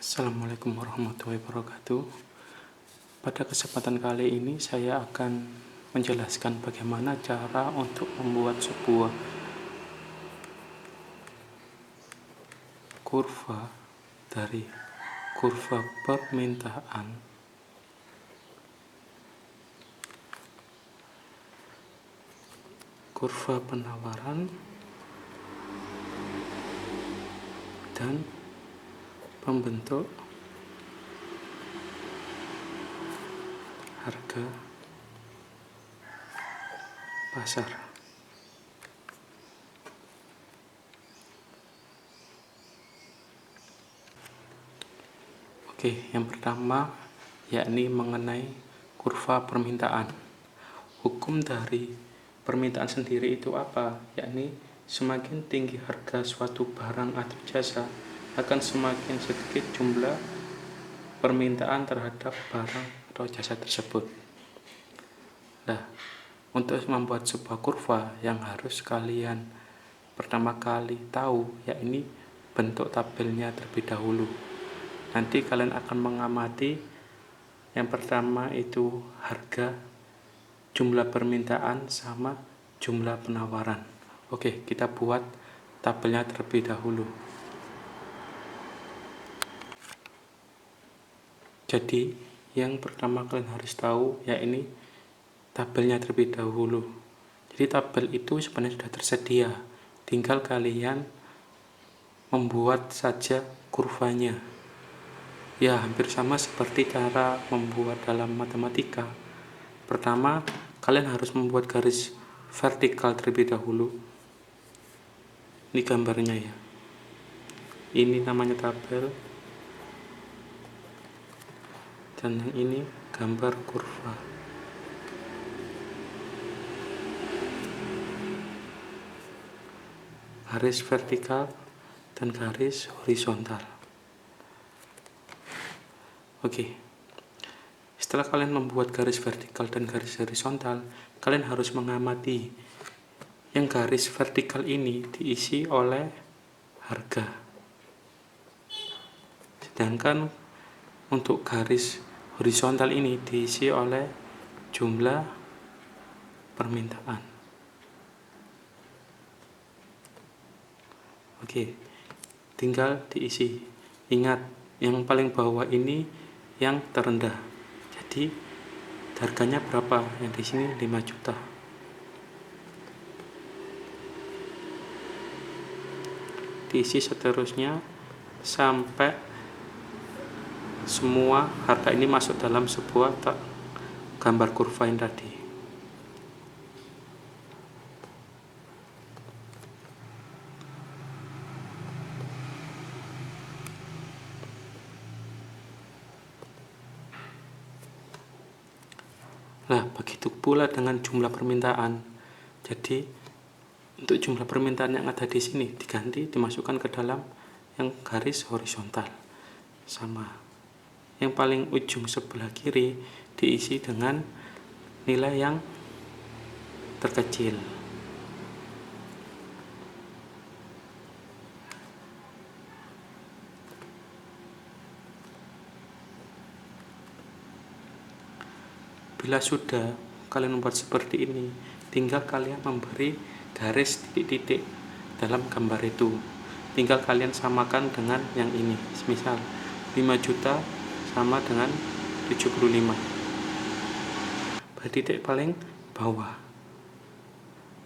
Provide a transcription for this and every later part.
Assalamualaikum warahmatullahi wabarakatuh. Pada kesempatan kali ini saya akan menjelaskan bagaimana cara untuk membuat sebuah kurva dari kurva permintaan kurva penawaran dan membentuk harga pasar. Oke, yang pertama yakni mengenai kurva permintaan. Hukum dari permintaan sendiri itu apa? Yakni semakin tinggi harga suatu barang atau jasa, akan semakin sedikit jumlah permintaan terhadap barang atau jasa tersebut. Nah, untuk membuat sebuah kurva yang harus kalian pertama kali tahu, yakni bentuk tabelnya terlebih dahulu. Nanti kalian akan mengamati yang pertama itu harga, jumlah permintaan, sama jumlah penawaran. Oke, kita buat tabelnya terlebih dahulu. Jadi, yang pertama kalian harus tahu yakni tabelnya terlebih dahulu. Jadi tabel itu sebenarnya sudah tersedia, tinggal kalian membuat saja kurvanya. Ya, hampir sama seperti cara membuat dalam matematika. Pertama, kalian harus membuat garis vertikal terlebih dahulu. Ini gambarnya ya. Ini namanya tabel. Dan yang ini gambar kurva. Garis vertikal dan garis horizontal. Oke. Setelah kalian membuat garis vertikal dan garis horizontal, kalian harus mengamati yang garis vertikal ini diisi oleh harga. Sedangkan untuk garis horizontal ini diisi oleh jumlah permintaan. Oke, tinggal diisi. Ingat, yang paling bawah ini yang terendah. Jadi harganya berapa? Yang di sini 5 juta. Diisi seterusnya sampai semua harga ini masuk dalam sebuah gambar kurva yang tadi. Nah, begitu pula dengan jumlah permintaan. Jadi, untuk jumlah permintaan yang ada di sini diganti, dimasukkan ke dalam yang garis horizontal. Sama. Yang paling ujung sebelah kiri diisi dengan nilai yang terkecil. Bila sudah kalian membuat seperti ini, tinggal kalian memberi garis titik-titik dalam gambar itu. Tinggal kalian samakan dengan yang ini. Misal 5 juta sama dengan 75. Pada titik paling bawah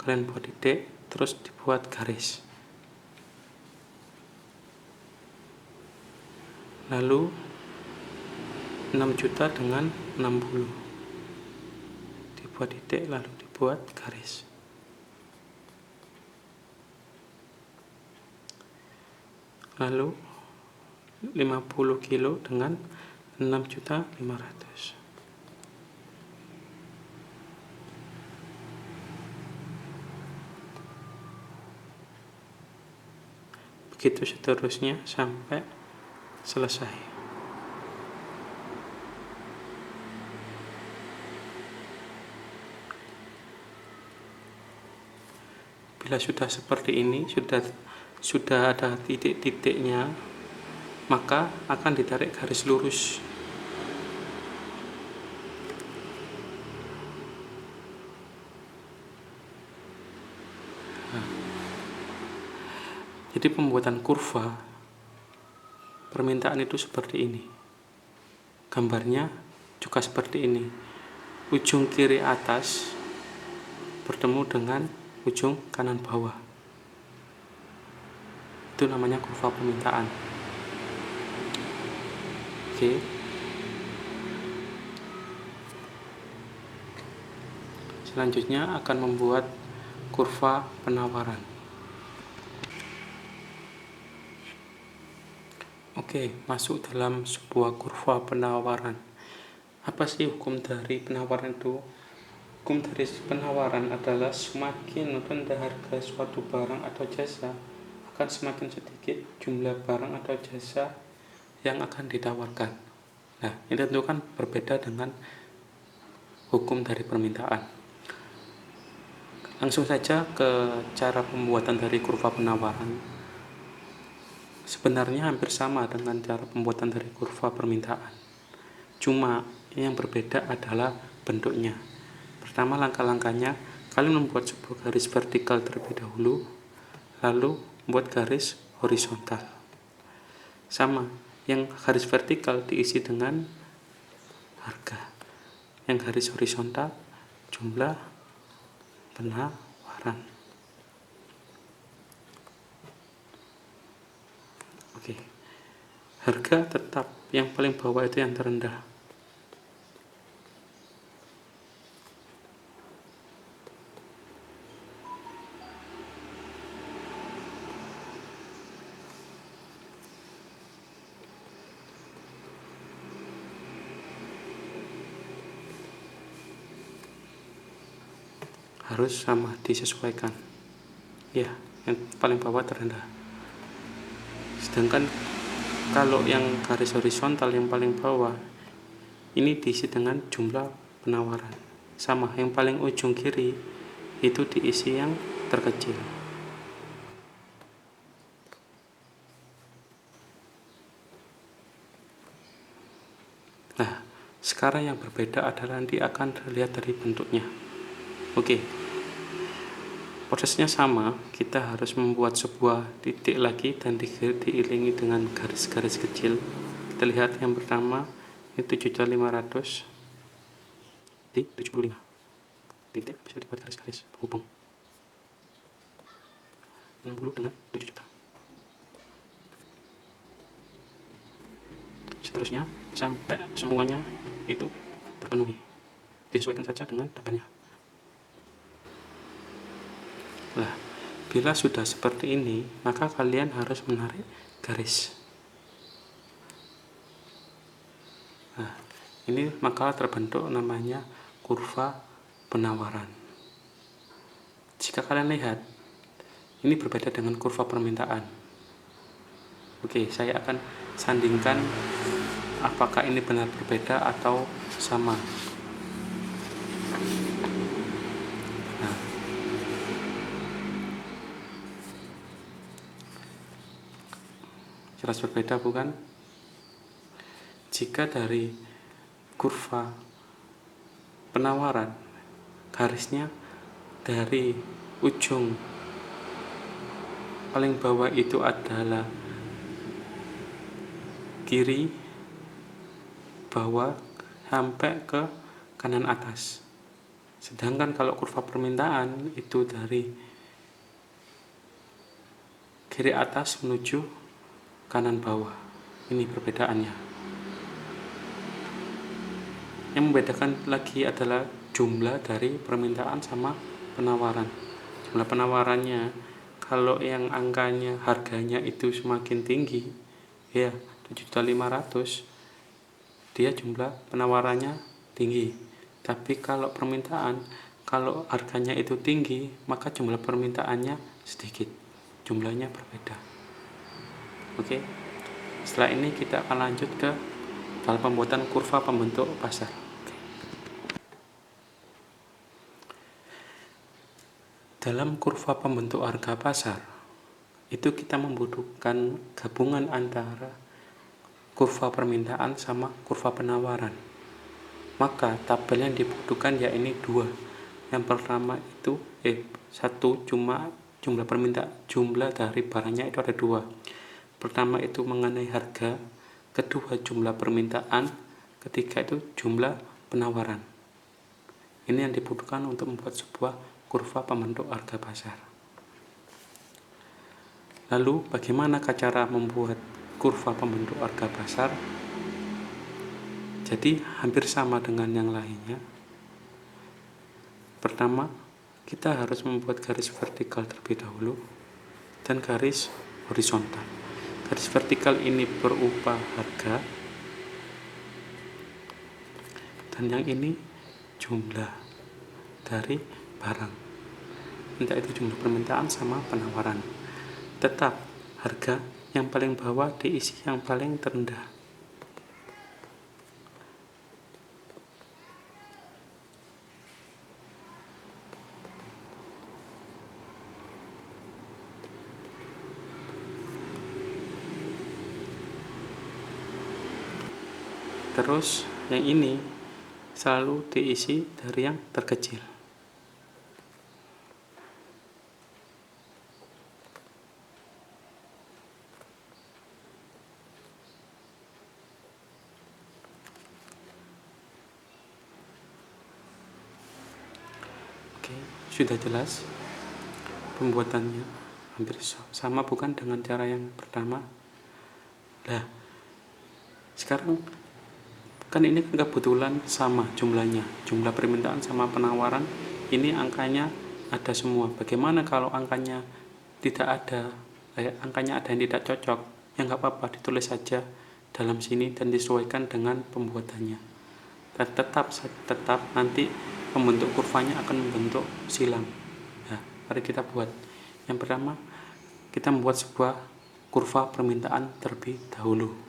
kalian buat titik, terus dibuat garis. Lalu 6 juta dengan 60. Dibuat titik, lalu dibuat garis. Lalu 50 kilo dengan 6.500.000. Begitu seterusnya sampai selesai. Bila sudah seperti ini, sudah ada titik-titiknya, maka akan ditarik garis lurus. Jadi pembuatan kurva permintaan itu seperti ini. Gambarnya juga seperti ini. Ujung kiri atas bertemu dengan ujung kanan bawah. Itu namanya kurva permintaan. Oke. Selanjutnya akan membuat kurva penawaran. Oke, masuk dalam sebuah kurva penawaran. Apa sih hukum dari penawaran itu? Hukum dari penawaran adalah semakin rendah harga suatu barang atau jasa, akan semakin sedikit jumlah barang atau jasa yang akan ditawarkan. Nah, ini tentu kan berbeda dengan hukum dari permintaan. Langsung saja ke cara pembuatan dari kurva penawaran. Sebenarnya hampir sama dengan cara pembuatan dari kurva permintaan. Cuma yang berbeda adalah bentuknya. Pertama, langkah-langkahnya, kalian membuat sebuah garis vertikal terlebih dahulu, lalu membuat garis horizontal. Sama, yang garis vertikal diisi dengan harga, yang garis horizontal jumlah penawaran. Oke. Harga tetap yang paling bawah itu yang terendah. Harus sama, disesuaikan. Ya, yang paling bawah terendah. Sedangkan kalau yang garis horizontal yang paling bawah ini diisi dengan jumlah penawaran. Sama, yang paling ujung kiri itu diisi yang terkecil. Nah, sekarang yang berbeda adalah nanti akan terlihat dari bentuknya. Oke. Prosesnya sama, kita harus membuat sebuah titik lagi dan diiringi dengan garis-garis kecil. Kita lihat yang pertama ini 7.500 di 75. Titik bisa dibuat garis-garis penghubung 60 dengan 7 juta. Seterusnya sampai semuanya itu terpenuhi. Disesuaikan saja dengan datanya. Nah, bila sudah seperti ini, maka kalian harus menarik garis. Nah, ini maka terbentuk namanya kurva penawaran. Jika kalian lihat, ini berbeda dengan kurva permintaan. Oke, saya akan sandingkan apakah ini benar berbeda atau sama. Jelas berbeda bukan? Jika dari kurva penawaran garisnya dari ujung paling bawah itu adalah kiri bawah sampai ke kanan atas. Sedangkan kalau kurva permintaan itu dari kiri atas menuju kanan bawah. Ini perbedaannya. Yang membedakan lagi adalah jumlah dari permintaan sama penawaran. Jumlah penawarannya, kalau yang angkanya harganya itu semakin tinggi, ya 7.500.000, dia jumlah penawarannya tinggi. Tapi kalau permintaan, kalau harganya itu tinggi, maka jumlah permintaannya sedikit, jumlahnya berbeda. Oke. Setelah ini kita akan lanjut ke dalam pembuatan kurva pembentuk pasar. Dalam kurva pembentuk harga pasar, itu kita membutuhkan gabungan antara kurva permintaan sama kurva penawaran. Maka tabel yang dibutuhkan ya ini dua. Yang pertama itu satu cuma jumlah dari barangnya itu ada dua. Pertama itu mengenai harga, kedua jumlah permintaan, ketiga itu jumlah penawaran. Ini yang dibutuhkan untuk membuat sebuah kurva pembentuk harga pasar. Lalu bagaimana cara membuat kurva pembentuk harga pasar? Jadi hampir sama dengan yang lainnya. Pertama, kita harus membuat garis vertikal terlebih dahulu dan garis horizontal. Garis vertikal ini berupa harga dan yang ini jumlah dari barang, entah itu jumlah permintaan sama penawaran. Tetap harga yang paling bawah diisi yang paling terendah. Terus yang ini selalu diisi dari yang terkecil. Oke, sudah jelas pembuatannya, hampir sama bukan dengan cara yang pertama. Nah, sekarang kan ini kebetulan sama jumlahnya, jumlah permintaan sama penawaran ini angkanya ada semua. Bagaimana kalau angkanya tidak ada, angkanya ada yang tidak cocok? Ya nggak apa-apa, ditulis saja dalam sini dan disesuaikan dengan pembuatannya. Dan tetap nanti pembentuk kurvanya akan membentuk silang. Nah, mari kita buat. Yang pertama, kita membuat sebuah kurva permintaan terlebih dahulu.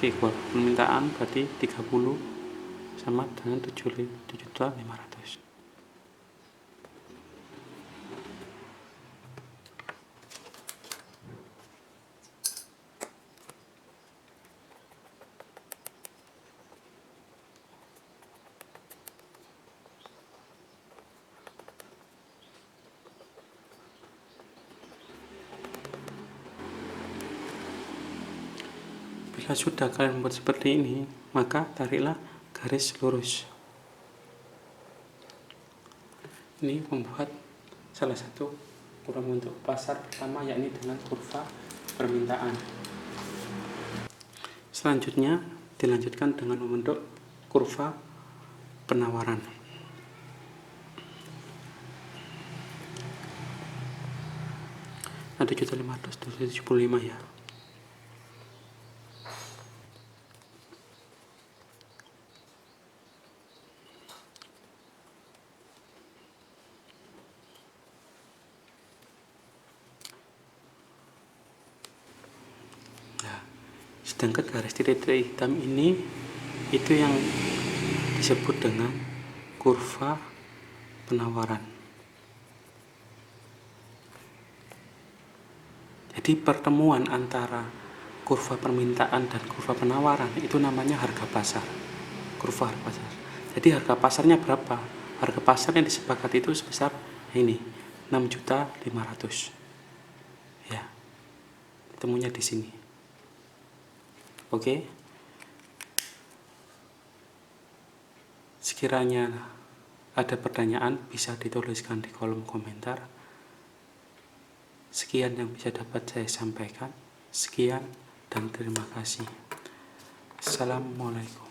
Oke, permintaan berarti 30 sama dengan 7.500. Bila sudah kalian membuat seperti ini, maka tariklah garis lurus. Ini membuat salah satu kurva bentuk pasar pertama, yakni dengan kurva permintaan. Selanjutnya dilanjutkan dengan membentuk kurva penawaran. Ada 7.500, 275 ya. Sedangkan garis titik-titik hitam ini itu yang disebut dengan kurva penawaran. Jadi pertemuan antara kurva permintaan dan kurva penawaran itu namanya harga pasar, kurva harga pasar. Jadi harga pasarnya berapa? Harga pasar yang disepakati itu sebesar ini 6.500.000. Ya, ketemunya di sini. Oke. Sekiranya ada pertanyaan bisa dituliskan di kolom komentar. Sekian yang bisa dapat saya sampaikan. Sekian dan terima kasih. Assalamualaikum.